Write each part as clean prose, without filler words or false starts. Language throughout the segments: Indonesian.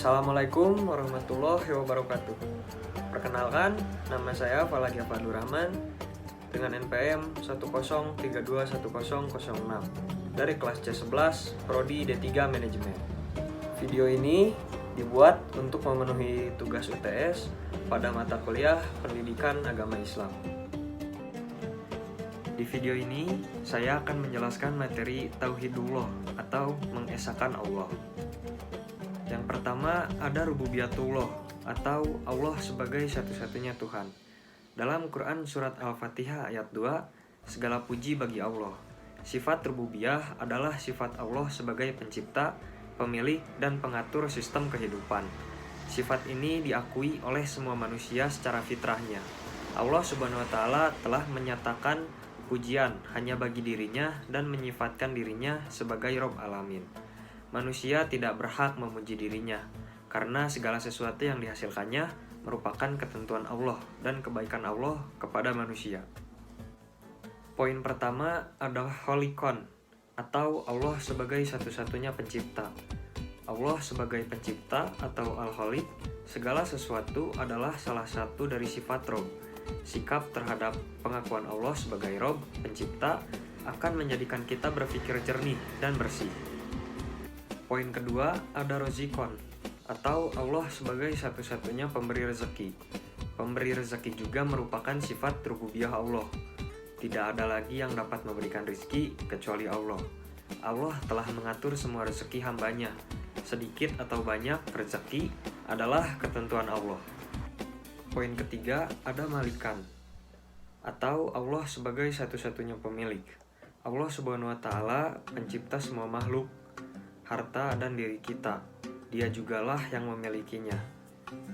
Assalamualaikum warahmatullahi wabarakatuh. Perkenalkan, nama saya Falaki Abdul Rahman dengan NPM 103210006 dari kelas C11 Prodi D3 Manajemen. Video ini dibuat untuk memenuhi tugas UTS pada mata kuliah Pendidikan Agama Islam. Di video ini, saya akan menjelaskan materi Tauhidullah atau mengesahkan Allah. Yang pertama ada rububiyatullah atau Allah sebagai satu-satunya Tuhan. Dalam Quran surat Al-Fatihah ayat 2, segala puji bagi Allah. Sifat rububiyah adalah sifat Allah sebagai pencipta, pemilik, dan pengatur sistem kehidupan. Sifat ini diakui oleh semua manusia secara fitrahnya. Allah Subhanahu wa Ta'ala telah menyatakan pujian hanya bagi dirinya dan menyifatkan dirinya sebagai Rabb Alamin. Manusia tidak berhak memuji dirinya, karena segala sesuatu yang dihasilkannya merupakan ketentuan Allah dan kebaikan Allah kepada manusia. Poin pertama adalah Kholikon, atau Allah sebagai satu-satunya pencipta. Allah sebagai pencipta atau Al-Kholik, segala sesuatu adalah salah satu dari sifat Rabb. Sikap terhadap pengakuan Allah sebagai Rabb, pencipta, akan menjadikan kita berpikir jernih dan bersih. Poin kedua ada Rozikon, atau Allah sebagai satu-satunya pemberi rezeki. Pemberi rezeki juga merupakan sifat rububiyah Allah. Tidak ada lagi yang dapat memberikan rezeki kecuali Allah. Allah telah mengatur semua rezeki hambanya. Sedikit atau banyak rezeki adalah ketentuan Allah. Poin ketiga ada Malikan, atau Allah sebagai satu-satunya pemilik. Allah Subhanahu wa Ta'ala pencipta semua makhluk, harta dan diri kita. Dia jugalah yang memilikinya.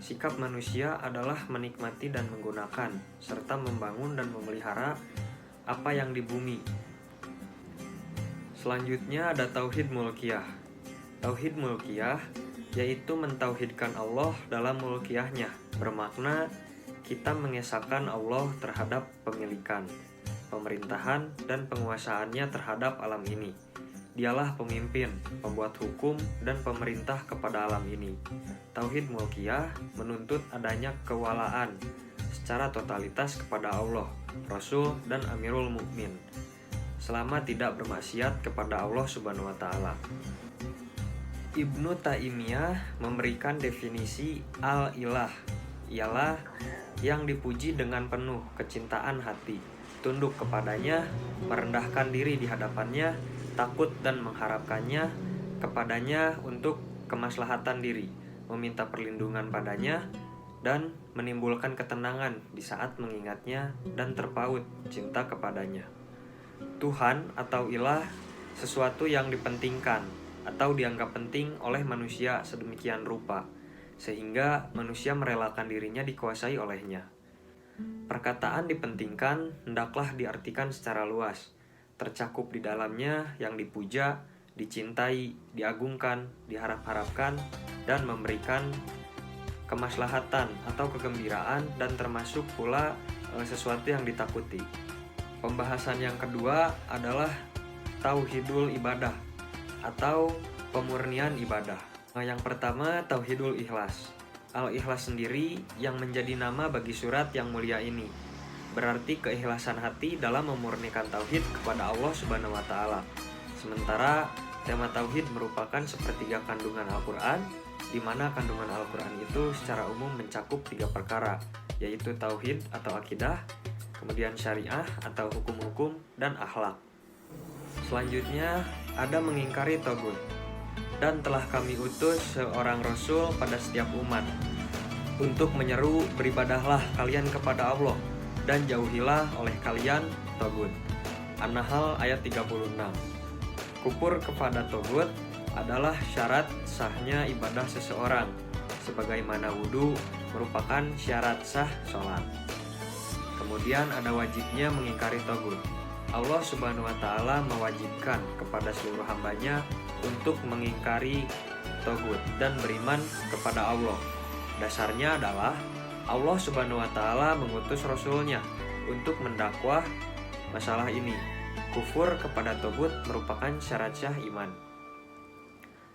Sikap manusia adalah menikmati dan menggunakan, serta membangun dan memelihara apa yang di bumi. Selanjutnya ada Tauhid Mulkiyah. Tauhid Mulkiyah yaitu mentauhidkan Allah dalam mulkiyahnya, bermakna kita mengesahkan Allah terhadap pemilikan, pemerintahan, dan penguasaannya terhadap alam ini. Dialah pemimpin, pembuat hukum, dan pemerintah kepada alam ini. Tauhid Mulkiyah menuntut adanya kewalaan secara totalitas kepada Allah, Rasul, dan Amirul Mukmin, selama tidak bermaksiat kepada Allah Subhanahu wa Ta'ala. Ibnu Taimiyah memberikan definisi al-ilah, ialah yang dipuji dengan penuh kecintaan hati, tunduk kepadanya, merendahkan diri di hadapannya, takut dan mengharapkannya kepadanya untuk kemaslahatan diri, meminta perlindungan padanya, dan menimbulkan ketenangan di saat mengingatnya dan terpaut cinta kepadanya. Tuhan atau ilah sesuatu yang dipentingkan atau dianggap penting oleh manusia sedemikian rupa, sehingga manusia merelakan dirinya dikuasai olehnya. Perkataan dipentingkan hendaklah diartikan secara luas, tercakup di dalamnya yang dipuja, dicintai, diagungkan, diharap-harapkan, dan memberikan kemaslahatan atau kegembiraan, dan termasuk pula sesuatu yang ditakuti. Pembahasan yang kedua adalah Tauhidul Ibadah atau pemurnian ibadah. Yang pertama Tauhidul Ikhlas. Al-Ikhlas sendiri yang menjadi nama bagi surat yang mulia ini, berarti keikhlasan hati dalam memurnikan tauhid kepada Allah Subhanahu wa Ta'ala. Sementara tema tauhid merupakan sepertiga kandungan Al-Quran, di mana kandungan Al-Quran itu secara umum mencakup 3 perkara, yaitu tauhid atau akidah, kemudian syariah atau hukum-hukum, dan akhlak. Selanjutnya ada mengingkari tagut. Dan telah kami utus seorang Rasul pada setiap umat untuk menyeru beribadahlah kalian kepada Allah dan jauhilah oleh kalian tagut. An-Nahl ayat 36. Kufur kepada tagut adalah syarat sahnya ibadah seseorang, sebagaimana wudhu merupakan syarat sah sholat. Kemudian ada wajibnya mengingkari tagut. Allah Subhanahu wa Ta'ala mewajibkan kepada seluruh hambanya untuk mengingkari tagut dan beriman kepada Allah. Dasarnya adalah Allah Subhanahu wa Ta'ala mengutus Rasulnya untuk mendakwah masalah ini. Kufur kepada tagut merupakan syarat syah iman.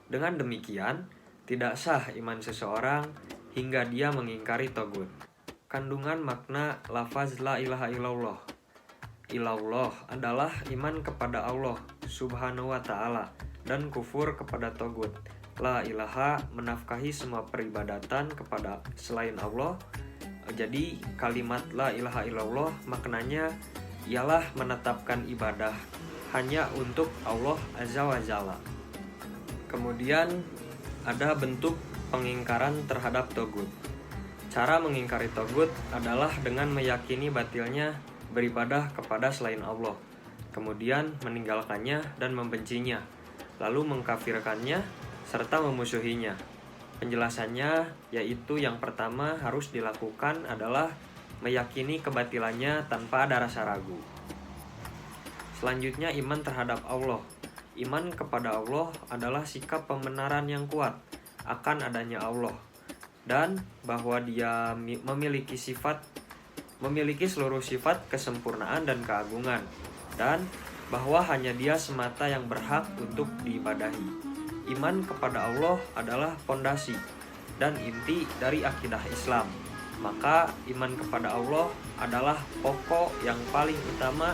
Dengan demikian, Tidak sah iman seseorang hingga dia mengingkari togut. Kandungan makna lafaz la ilaha illallah. Ilallah adalah iman kepada Allah subhanahu wa ta'ala dan kufur kepada togut. La ilaha menafkahi semua peribadatan kepada selain Allah. Jadi kalimat la ilaha illallah maknanya ialah menetapkan ibadah hanya untuk Allah azza wa jalla. Kemudian ada bentuk pengingkaran terhadap togut. Cara mengingkari togut adalah dengan meyakini batilnya beribadah kepada selain Allah, kemudian meninggalkannya dan membencinya, lalu mengkafirkannya serta memusuhinya. Penjelasannya yaitu yang pertama harus dilakukan adalah meyakini kebatilannya tanpa ada rasa ragu. Selanjutnya iman terhadap Allah. Iman kepada Allah adalah sikap pembenaran yang kuat akan adanya Allah dan bahwa Dia memiliki seluruh sifat kesempurnaan dan keagungan, dan bahwa hanya Dia semata yang berhak untuk diibadahi. Iman kepada Allah adalah fondasi dan inti dari akidah Islam. Maka iman kepada Allah adalah pokok yang paling utama,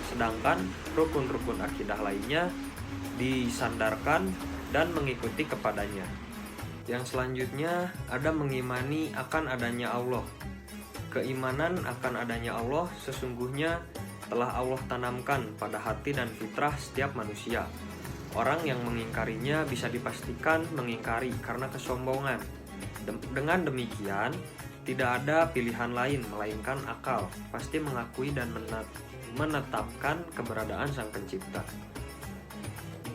sedangkan rukun-rukun akidah lainnya disandarkan dan mengikuti kepadanya. Yang selanjutnya ada mengimani akan adanya Allah. Keimanan akan adanya Allah sesungguhnya telah Allah tanamkan pada hati dan fitrah setiap manusia. Orang yang mengingkarinya bisa dipastikan mengingkari karena kesombongan. Dengan demikian, tidak ada pilihan lain melainkan akal pasti mengakui dan menetapkan keberadaan Sang Pencipta.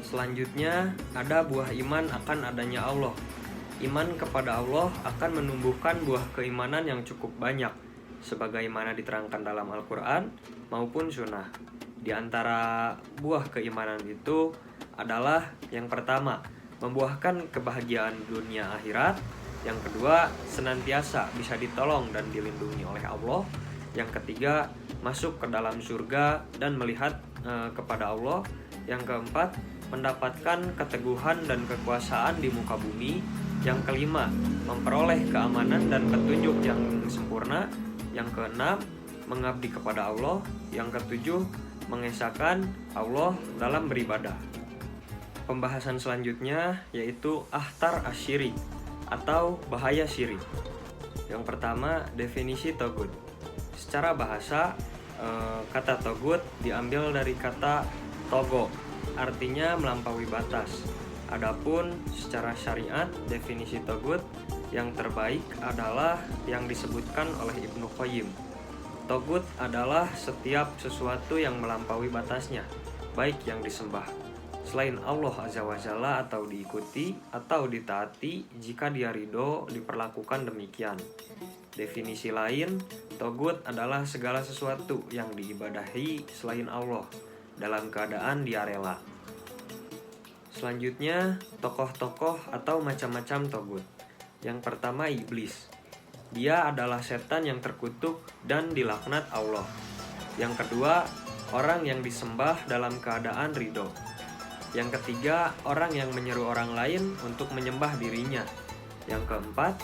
Selanjutnya ada buah iman akan adanya Allah. Iman kepada Allah akan menumbuhkan buah keimanan yang cukup banyak, sebagaimana diterangkan dalam Al-Quran maupun Sunnah. Di antara buah keimanan itu adalah yang pertama, membuahkan kebahagiaan dunia akhirat. Yang kedua, senantiasa bisa ditolong dan dilindungi oleh Allah. Yang ketiga, masuk ke dalam surga dan melihat kepada Allah. Yang keempat, mendapatkan keteguhan dan kekuasaan di muka bumi. Yang kelima, memperoleh keamanan dan petunjuk yang sempurna. Yang keenam, mengabdi kepada Allah. Yang ketujuh, mengesahkan Allah dalam beribadah. Pembahasan selanjutnya yaitu akhtar asyirik atau bahaya syirik. Yang pertama, definisi togut. Secara bahasa, kata togut diambil dari kata togo, artinya melampaui batas. Adapun secara syariat, definisi togut yang terbaik adalah yang disebutkan oleh Ibnu Qayyim. Togut adalah setiap sesuatu yang melampaui batasnya, baik yang disembah selain Allah Azza wa Jalla atau diikuti atau ditaati jika Dia ridho diperlakukan demikian. Definisi lain, togut adalah segala sesuatu yang diibadahi selain Allah dalam keadaan Dia rela. Selanjutnya, tokoh-tokoh atau macam-macam togut. Yang pertama, iblis. Dia adalah setan yang terkutuk dan dilaknat Allah. Yang kedua, orang yang disembah dalam keadaan ridho. Yang ketiga, orang yang menyeru orang lain untuk menyembah dirinya. Yang keempat,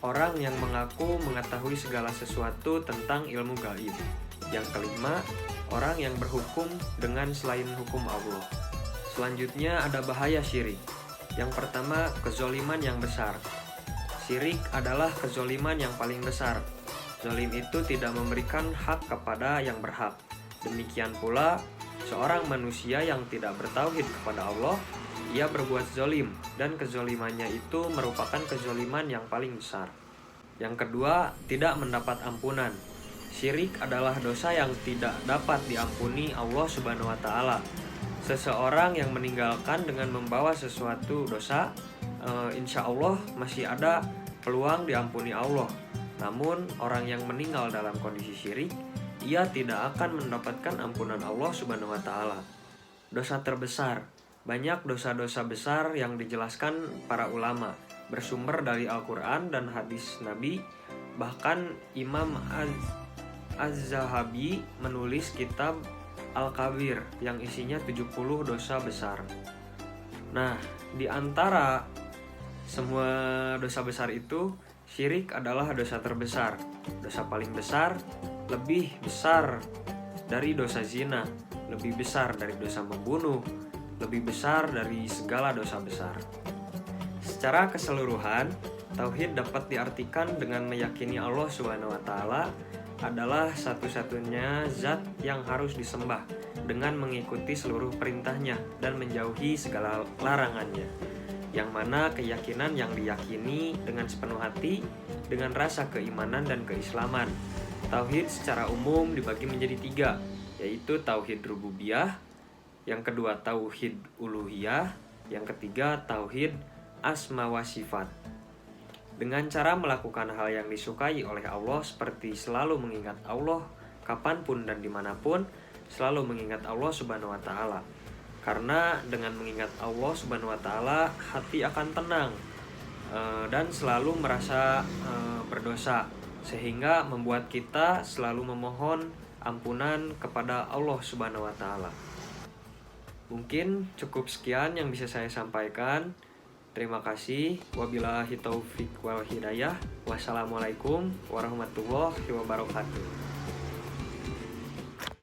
orang yang mengaku mengetahui segala sesuatu tentang ilmu gaib. Yang kelima, orang yang berhukum dengan selain hukum Allah. Selanjutnya ada bahaya syirik. Yang pertama, kezoliman yang besar. Syirik adalah kezoliman yang paling besar. Zolim itu tidak memberikan hak kepada yang berhak. Demikian pula, seorang manusia yang tidak bertauhid kepada Allah, ia berbuat zolim, dan kezolimannya itu merupakan kezoliman yang paling besar. Yang kedua, tidak mendapat ampunan. Syirik adalah dosa yang tidak dapat diampuni Allah Subhanahu wa Ta'ala. Seseorang yang meninggalkan dengan membawa sesuatu dosa, insya Allah masih ada peluang diampuni Allah. Namun orang yang meninggal dalam kondisi syirik, ia tidak akan mendapatkan ampunan Allah Subhanahu wa Ta'ala. Dosa terbesar. Banyak dosa-dosa besar yang dijelaskan para ulama bersumber dari Al-Quran dan hadis Nabi. Bahkan Imam Az-Zahabi menulis kitab Al-Kabir yang isinya 70 dosa besar. Nah, di antara Semua dosa besar itu, syirik adalah dosa terbesar. Dosa paling besar, lebih besar dari dosa zina, lebih besar dari dosa membunuh, lebih besar dari segala dosa besar. Secara keseluruhan, tauhid dapat diartikan dengan meyakini Allah Subhanahu wa taala adalah satu-satunya zat yang harus disembah dengan mengikuti seluruh perintahnya dan menjauhi segala larangannya. Yang mana keyakinan yang diyakini dengan sepenuh hati dengan rasa keimanan dan keislaman. Tauhid secara umum dibagi menjadi 3, yaitu tauhid rububiyah, yang kedua tauhid uluhiyah, yang ketiga tauhid asma wa sifat. Dengan cara melakukan hal yang disukai oleh Allah seperti selalu mengingat Allah kapanpun dan dimanapun, selalu mengingat Allah Subhanahu wa taala. Karena dengan mengingat Allah Subhanahu wa taala, hati akan tenang dan selalu merasa berdosa, sehingga membuat kita selalu memohon ampunan kepada Allah Subhanahu wa taala. Mungkin cukup sekian yang bisa saya sampaikan. Terima kasih. Wabillahi taufik wal hidayah. Wassalamualaikum warahmatullahi wabarakatuh.